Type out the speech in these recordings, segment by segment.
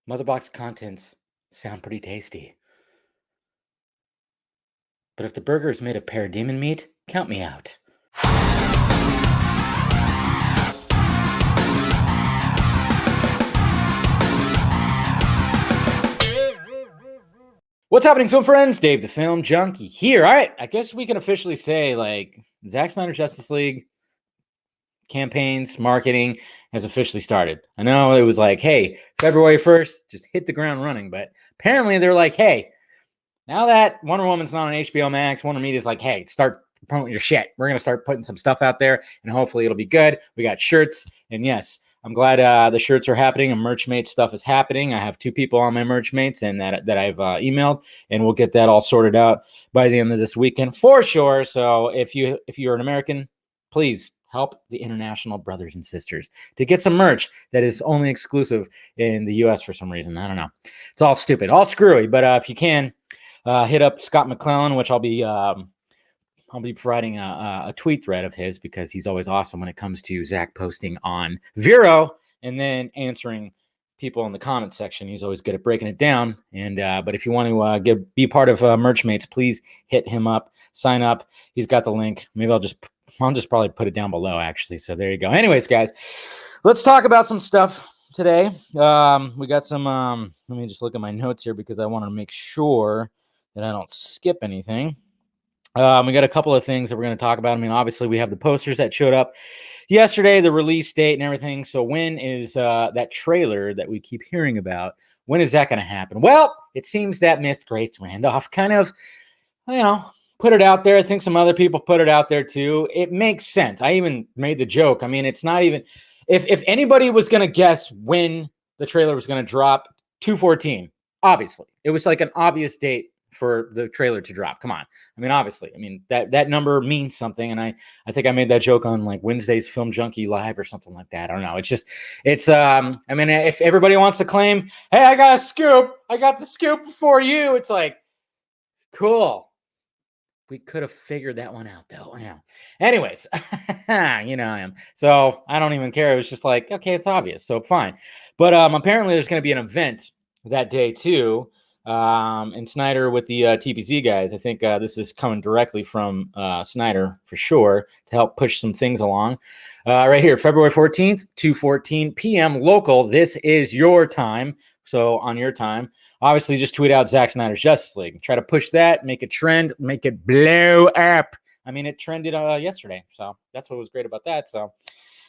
Motherbox contents sound pretty tasty. But if the burger is made of parademon meat, count me out. What's happening, film friends? Dave the Film Junkie here. All right, I guess we can officially say, Zack Snyder Justice League campaigns, marketing has officially started. I know it was like, hey, February 1st, just hit the ground running. But apparently they're like, hey, now that Wonder Woman's not on HBO Max, Wonder Media's like, hey, start promoting your shit. We're going to start putting some stuff out there, and hopefully it'll be good. We got shirts, and yes, I'm glad the shirts are happening and Merchmate stuff is happening. I have 2 people on my Merchmates and that I've emailed, and we'll get that all sorted out by the end of this weekend for sure. So if you're an American, please help the international brothers and sisters to get some merch that is only exclusive in the U.S. for some reason. I don't know. It's all stupid, all screwy. But if you can, hit up Scott McClellan, which I'll be providing a tweet thread of his because he's always awesome when it comes to Zach posting on Vero and then answering people in the comment section. He's always good at breaking it down. And but if you want to be part of Merchmates, please hit him up, sign up. He's got the link. Maybe I'll just probably put it down below actually. So there you go. Anyways, guys, let's talk about some stuff today. We got some. Let me just look at my notes here because I want to make sure that I don't skip anything. We got a couple of things that we're going to talk about. I mean, obviously, we have the posters that showed up yesterday, the release date and everything. So when is that trailer that we keep hearing about? When is that going to happen? Well, it seems that Myth Grace Randolph kind of, put it out there. I think some other people put it out there too. It makes sense. I even made the joke. I mean, it's not even, if anybody was going to guess when the trailer was going to drop, 2/14, obviously. It was like an obvious date for the trailer to drop. Come on. I mean, obviously, that number means something. And I think I made that joke on like Wednesday's Film Junkie Live or something like that. I don't know. If everybody wants to claim, hey, I got the scoop before you. It's like, cool. We could have figured that one out though. Yeah. Anyways, I am. So I don't even care. It was just like, okay, it's obvious. So fine. But apparently there's going to be an event that day too. And Snyder with the TPZ guys. I think this is coming directly from Snyder for sure to help push some things along. Right here, February 14th, 2:14 p.m. local. This is your time. So on your time, obviously just tweet out Zack Snyder's Justice League. Try to push that, make it trend, make it blow up. I mean, it trended yesterday. So that's what was great about that. So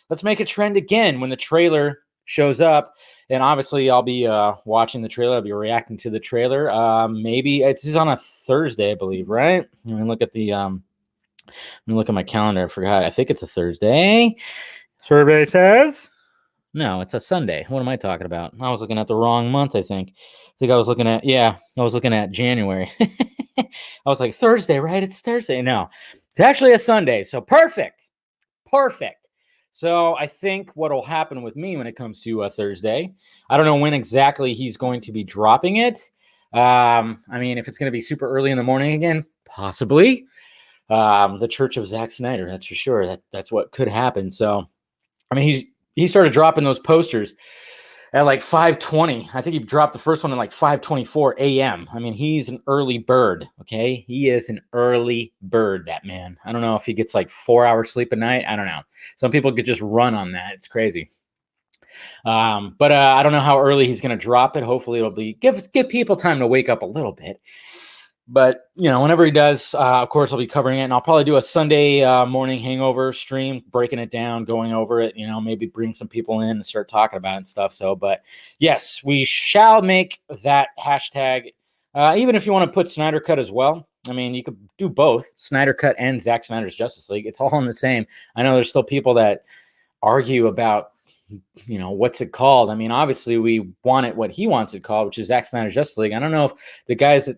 let's make it trend again when the trailer shows up. And obviously I'll be watching the trailer. I'll be reacting to the trailer. Maybe this is on a Thursday, I believe, right? Let me look at my calendar. I forgot. I think it's a Thursday. Survey says no, it's a Sunday. What am I talking about? I was looking at the wrong month. I think I was looking at January. I was like, Thursday, right? It's Thursday. No, it's actually a Sunday. So perfect. So I think what will happen with me when it comes to Thursday, I don't know when exactly he's going to be dropping it. If it's going to be super early in the morning again, possibly. The Church of Zack Snyder, that's for sure. That's what could happen. So, he started dropping those posters at like 5:20. I think he dropped the first one at like 5:24 a.m. He's an early bird, okay? He is an early bird, that man. I don't know if he gets like 4 hours sleep a night. I don't know. Some people could just run on that. It's crazy. But I don't know how early he's going to drop it. Hopefully it'll be give people time to wake up a little bit. But, whenever he does, of course, I'll be covering it. And I'll probably do a Sunday morning hangover stream, breaking it down, going over it, maybe bring some people in and start talking about it and stuff. So, but yes, we shall make that hashtag. Even if you want to put Snyder Cut as well. You could do both, Snyder Cut and Zack Snyder's Justice League. It's all in the same. I know there's still people that argue about what's it called? Obviously we want it what he wants it called, which is Zack Snyder's Justice League. I don't know if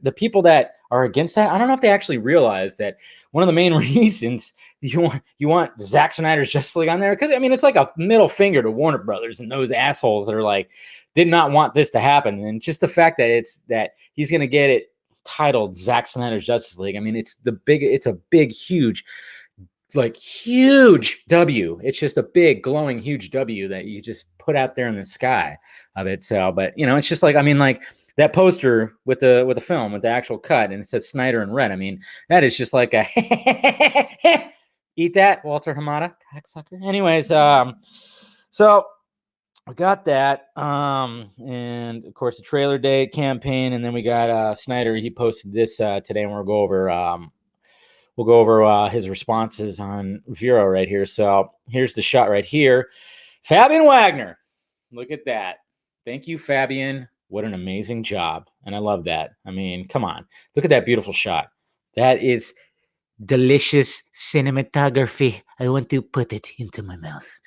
the people that are against that, I don't know if they actually realize that one of the main reasons you want Zack Snyder's Justice League on there, because it's like a middle finger to Warner Brothers and those assholes that are like did not want this to happen. And just the fact that he's going to get it titled Zack Snyder's Justice League. It's a big, huge W. It's just a big, glowing, huge W that you just put out there in the sky of it. So, but you know, it's just like, I mean, like that poster with the film with the actual cut, and it says Snyder in red. I mean, that is just like a eat that, Walter Hamada, cocksucker. Anyways, so we got that, and of course the trailer day campaign, and then we got Snyder. He posted this today, and we'll go over his responses on Vero right here. So here's the shot right here. Fabian Wagner, look at that. Thank you, Fabian. What an amazing job, and I love that. I mean, come on, look at that beautiful shot. That is delicious cinematography. I want to put it into my mouth.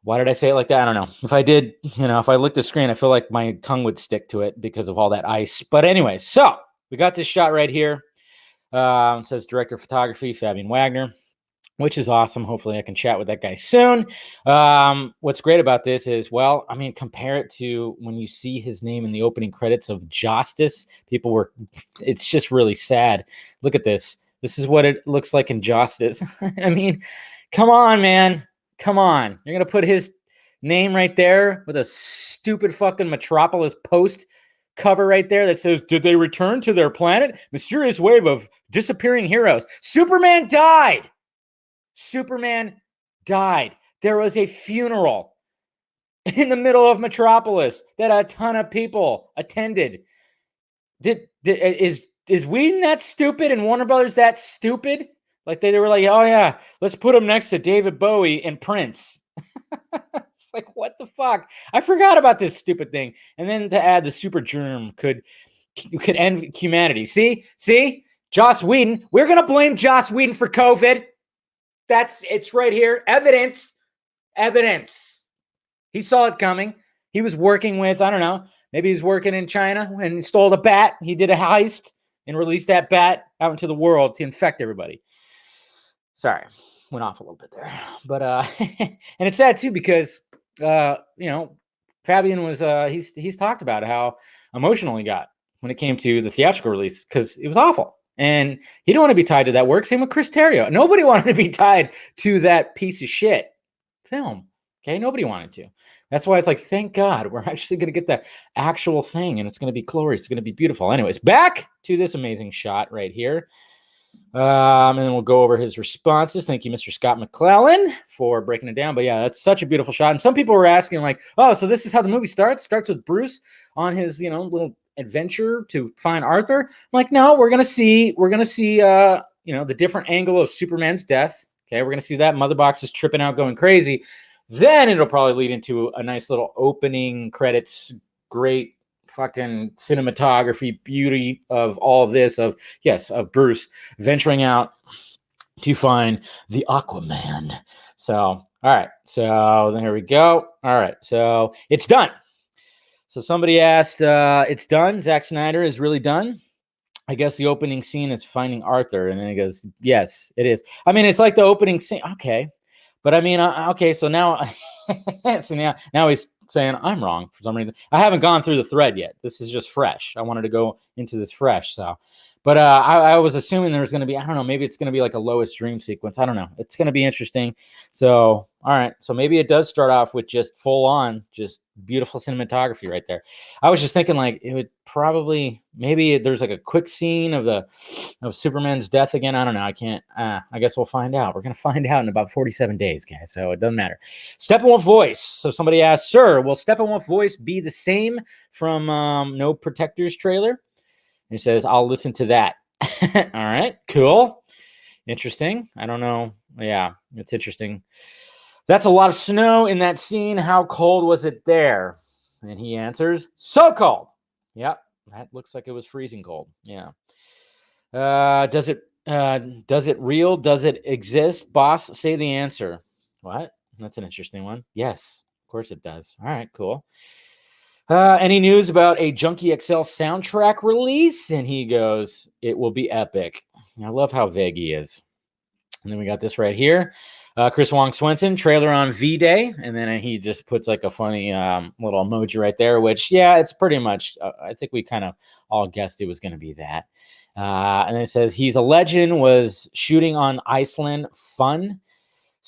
Why did I say it like that? I don't know. If I did, if I looked at the screen, I feel like my tongue would stick to it because of all that ice. But anyway, so we got this shot right here. It says director of photography, Fabian Wagner, which is awesome. Hopefully I can chat with that guy soon. What's great about this is, well, I mean, compare it to when you see his name in the opening credits of Justice. It's just really sad. Look at this. This is what it looks like in Justice. I mean, come on, man. Come on. You're going to put his name right there with a stupid fucking Metropolis Post cover right there that says, did they return to their planet? Mysterious wave of disappearing heroes. Superman died. Superman died. There was a funeral in the middle of Metropolis that a ton of people attended. Is Whedon that stupid and Warner Brothers that stupid? Like they were like, oh yeah, let's put him next to David Bowie and Prince. It's like, what the fuck? I forgot about this stupid thing. And then to add the super germ could end humanity. See, Joss Whedon. We're gonna blame Joss Whedon for COVID. It's right here. Evidence. He saw it coming. He was working with, I don't know, maybe he's working in China and stole a bat. He did a heist and released that bat out into the world to infect everybody. Sorry, went off a little bit there. But and it's sad too because Fabian was he's talked about how emotional he got when it came to the theatrical release because it was awful. And he didn't want to be tied to that work. Same with Chris Terrio. Nobody wanted to be tied to that piece of shit film. Okay, nobody wanted to. That's why it's like, thank God we're actually going to get the actual thing, and it's going to be glorious. It's going to be beautiful. Anyways, back to this amazing shot right here. And then we'll go over his responses. Thank you, Mr. Scott McClellan, for breaking it down. But yeah, that's such a beautiful shot. And some people were asking, like, oh, so this is how the movie starts? Starts with Bruce on his, little adventure to find Arthur. I'm like, no, we're gonna see the different angle of Superman's death. Okay, we're gonna see that Motherbox is tripping out, going crazy. Then it'll probably lead into a nice little opening credits, great fucking cinematography, beauty of all of this, of Bruce venturing out to find the Aquaman. So, all right, so there we go. All right, so it's done. So somebody asked, it's done? Zack Snyder is really done? I guess the opening scene is finding Arthur. And then he goes, yes, it is. I mean, it's like the opening scene. Okay. But I mean, okay, so now, now he's saying I'm wrong for some reason. I haven't gone through the thread yet. This is just fresh. I wanted to go into this fresh. So, but I was assuming there was going to be, I don't know, maybe it's going to be like a Lois dream sequence. I don't know. It's going to be interesting. So, all right. So maybe it does start off with just full on, just beautiful cinematography right there. I was just thinking like it would probably, maybe there's like a quick scene of Superman's death again. I don't know. I guess we'll find out. We're going to find out in about 47 days, guys. So it doesn't matter. Steppenwolf voice. So somebody asked, sir, will Steppenwolf voice be the same from No Protectors trailer? He says, I'll listen to that. All right, cool. Interesting. I don't know. Yeah, it's interesting. That's a lot of snow in that scene. How cold was it there? And he answers, so cold. Yep, that looks like it was freezing cold. Yeah. Does it real? Does it exist? Boss, say the answer. What? That's an interesting one. Yes, of course it does. All right, cool. Any news about a Junkie XL soundtrack release? And he goes, it will be epic. I love how vague he is. And then we got this right here. Chris Wong Swenson, trailer on V-Day. And then he just puts like a funny little emoji right there, which, yeah, it's pretty much, I think we kind of all guessed it was going to be that. And then it says, he's a legend, was shooting on Iceland. Fun.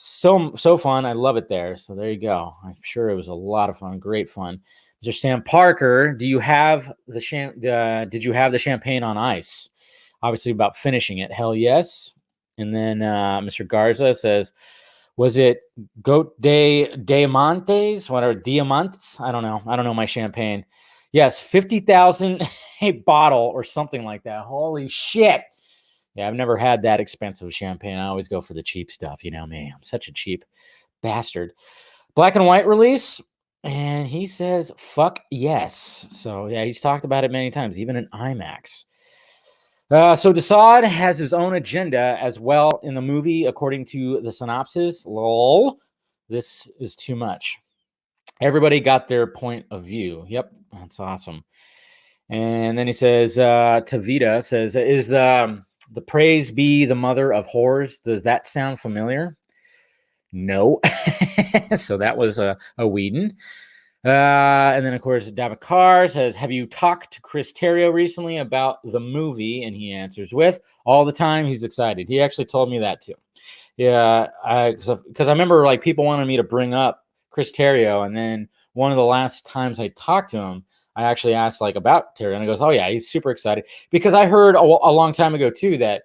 So fun. I love it there. So there you go. I'm sure it was a lot of fun. Great fun. Mr. Sam Parker, did you have the champagne on ice? Obviously about finishing it. Hell yes. And then Mr. Garza says, was it Goat de Diamantes? What are Diamantes? I don't know. I don't know my champagne. Yes, 50,000 a bottle or something like that. Holy shit. Yeah, I've never had that expensive champagne. I always go for the cheap stuff. You know me. I'm such a cheap bastard. Black and white release. And he says, fuck yes. So, yeah, he's talked about it many times, even in IMAX. So Desaad has his own agenda as well in the movie, according to the synopsis. Lol. This is too much. Everybody got their point of view. Yep, that's awesome. And then he says, Tavita says, is the praise be the mother of whores? Does that sound familiar? No. So that was a Whedon. And then, of course, David Carr says, have you talked to Chris Terrio recently about the movie? And he answers with, all the time. He's excited. He actually told me that too. Yeah, because I remember like people wanted me to bring up Chris Terrio, and then one of the last times I talked to him, I actually asked like about Terrio, and he goes, oh yeah, he's super excited, because I heard a long time ago too that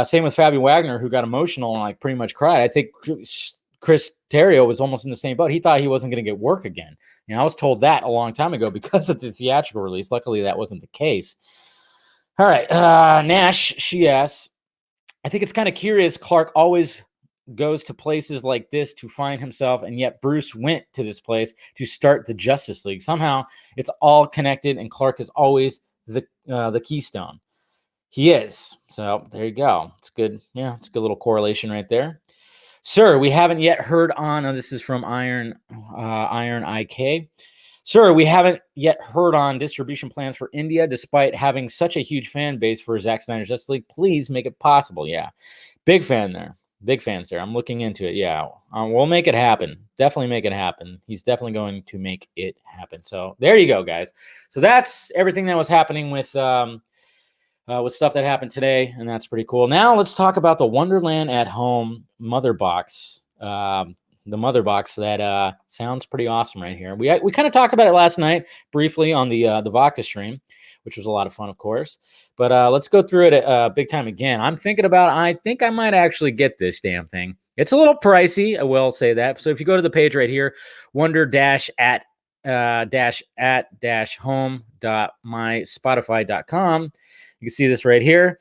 same with Fabi Wagner, who got emotional and like pretty much cried. I think Chris Terrio was almost in the same boat. He thought he wasn't going to get work again. You know, I was told that a long time ago because of the theatrical release. Luckily, that wasn't the case. All right, Nash, she asks, I think it's kind of curious. Clark always goes to places like this to find himself, and yet Bruce went to this place to start the Justice League. Somehow, it's all connected, and Clark is always the keystone. He is. So there you go. It's good. Yeah, it's a good little correlation right there. Sir, we haven't yet heard on, this is from Iron IK. Sir, we haven't yet heard on distribution plans for India, despite having such a huge fan base for Zack Snyder's Justice League. Please make it possible. Yeah, big fan there. Big fans there. I'm looking into it. Yeah, we'll make it happen. Definitely make it happen. He's definitely going to make it happen. So there you go, guys. So that's everything that was happening with stuff that happened today, and that's pretty cool. Now let's talk about the Wonderland at Home Motherbox. The Motherbox that sounds pretty awesome right here. We kind of talked about it last night briefly on the vodka stream, which was a lot of fun, of course. But let's go through it big time again. I'm thinking about, I think I might actually get this damn thing. It's a little pricey, I will say that. So if you go to the page right here, wonder-at-home.myspotify.com, you can see this right here.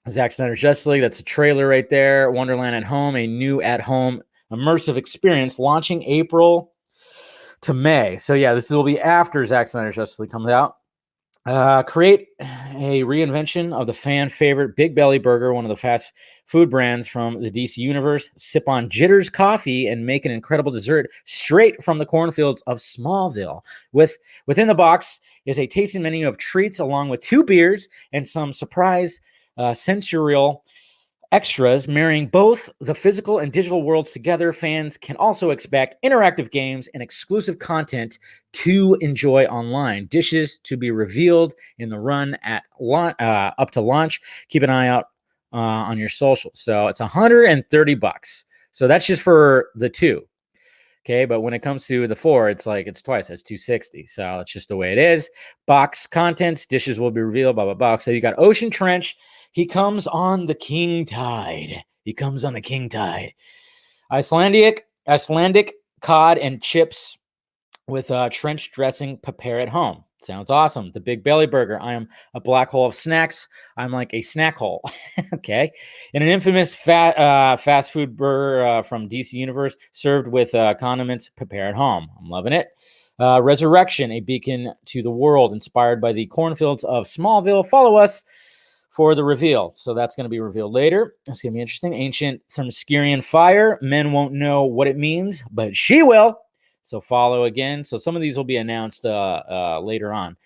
Zack Snyder's Justice League. That's a trailer right there. Wonderland at Home, a new at-home immersive experience launching April to May. So yeah, this will be after Zack Snyder's Justice League comes out. Create a reinvention of the fan favorite Big Belly Burger, one of the fast food brands from the DC universe. Sip on Jitters coffee and make an incredible dessert straight from the cornfields of Smallville. Within the box is a tasting menu of treats along with 2 beers and some surprise sensorial extras marrying both the physical and digital worlds together. Fans can also expect interactive games and exclusive content to enjoy online. Dishes to be revealed in the run at up to launch. Keep an eye out on your socials. So it's $130. So that's just for the 2. Okay, but when it comes to the 4, it's twice. It's $260. So that's just the way it is. Box contents, dishes will be revealed, blah, blah, blah. So you got Ocean Trench. He comes on the king tide. Icelandic cod and chips with trench dressing. Prepare at home. Sounds awesome. The Big Belly Burger. I am a black hole of snacks. I'm like a snack hole. Okay. And an infamous fast food burger from DC Universe served with condiments. Prepare at home. I'm loving it. Resurrection, a beacon to the world inspired by the cornfields of Smallville. Follow us for the reveal. So that's going to be revealed later. It's going to be interesting. Ancient Themyscirian fire. Men won't know what it means, but she will. So follow again. So some of these will be announced later on.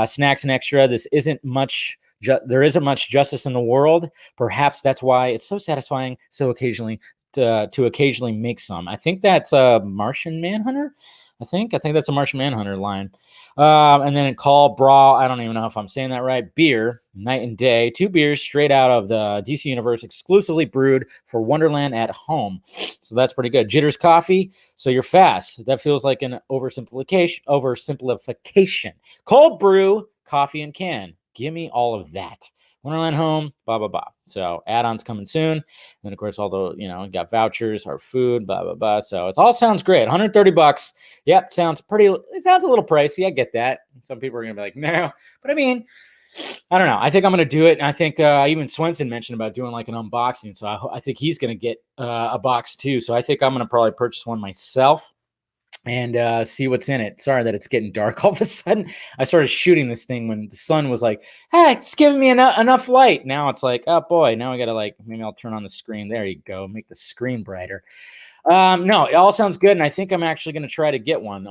Snacks and extra. This isn't much. There isn't much justice in the world. Perhaps that's why it's so satisfying. So occasionally to occasionally make some. I think that's Martian Manhunter. I think that's a Martian Manhunter line. And then Call Brawl. I don't even know if I'm saying that right. Beer, Night and Day. 2 beers straight out of the DC Universe, exclusively brewed for Wonderland at home. So that's pretty good. Jitters Coffee. So you're fast. That feels like an oversimplification. Cold brew, coffee and can. Give me all of that. Wonderland home, blah, blah, blah. So add-ons coming soon. And of course, all the, got vouchers, our food, blah, blah, blah. So it all sounds great. $130. Yep. It sounds a little pricey. I get that. Some people are going to be like, no, but I mean, I don't know. I think I'm going to do it. And I think even Swenson mentioned about doing like an unboxing. So I think he's going to get a box too. So I think I'm going to probably purchase one myself and see what's in it. Sorry that it's getting dark all of a sudden. I started shooting this thing when the sun was like, hey, it's giving me enough light. Now it's like, oh boy, now I gotta maybe I'll turn on the screen. There you go, make the screen brighter. No, it all sounds good, and I think I'm actually gonna try to get one.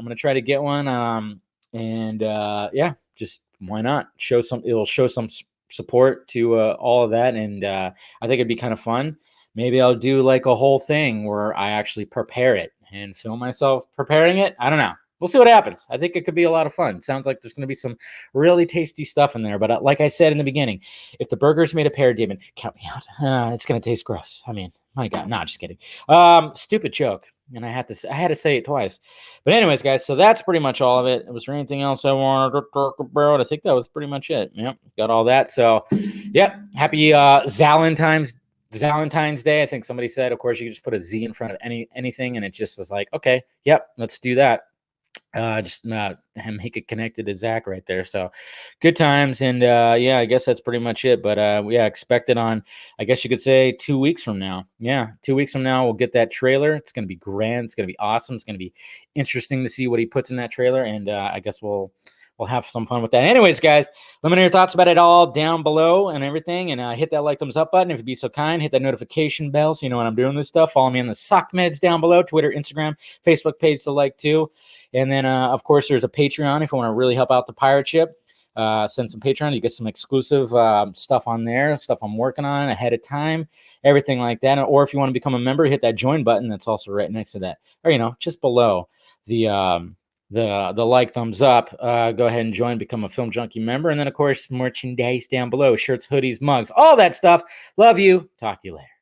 Yeah, just why not? It'll show some support to all of that, and I think it'd be kind of fun. Maybe I'll do like a whole thing where I actually prepare it and film myself preparing it. I don't know. We'll see what happens. I think it could be a lot of fun. Sounds like there's going to be some really tasty stuff in there. But like I said in the beginning, if the burger's made of parademon, count me out. It's going to taste gross. I mean, my God, no, just kidding. Stupid joke. And I had to say it twice. But anyways, guys, so that's pretty much all of it. Was there anything else I wanted to talk about? I think that was pretty much it. Yep, got all that. So, yep, happy Valentine's Day. I think somebody said, of course, you can just put a Z in front of anything, and it just is like, okay, yep, let's do that. Just make it connected to Zach right there. So good times. And yeah, I guess that's pretty much it. But yeah, expect it on, I guess you could say 2 weeks from now. Yeah, 2 weeks from now, we'll get that trailer. It's going to be grand. It's going to be awesome. It's going to be interesting to see what he puts in that trailer. And I guess we'll have some fun with that. Anyways, guys, let me know your thoughts about it all down below and everything. And hit that thumbs up button if you'd be so kind. Hit that notification bell so you know when I'm doing this stuff. Follow me on the Sock Meds down below, Twitter, Instagram, Facebook page to like too. And then, of course, there's a Patreon if you want to really help out the pirate ship. Send some Patreon. You get some exclusive stuff on there, stuff I'm working on ahead of time, everything like that. Or if you want to become a member, hit that join button that's also right next to that. Or, just below the like thumbs up. Go ahead and join, become a Film Junkie member. And then, of course, merchandise down below, shirts, hoodies, mugs, all that stuff. Love you. Talk to you later.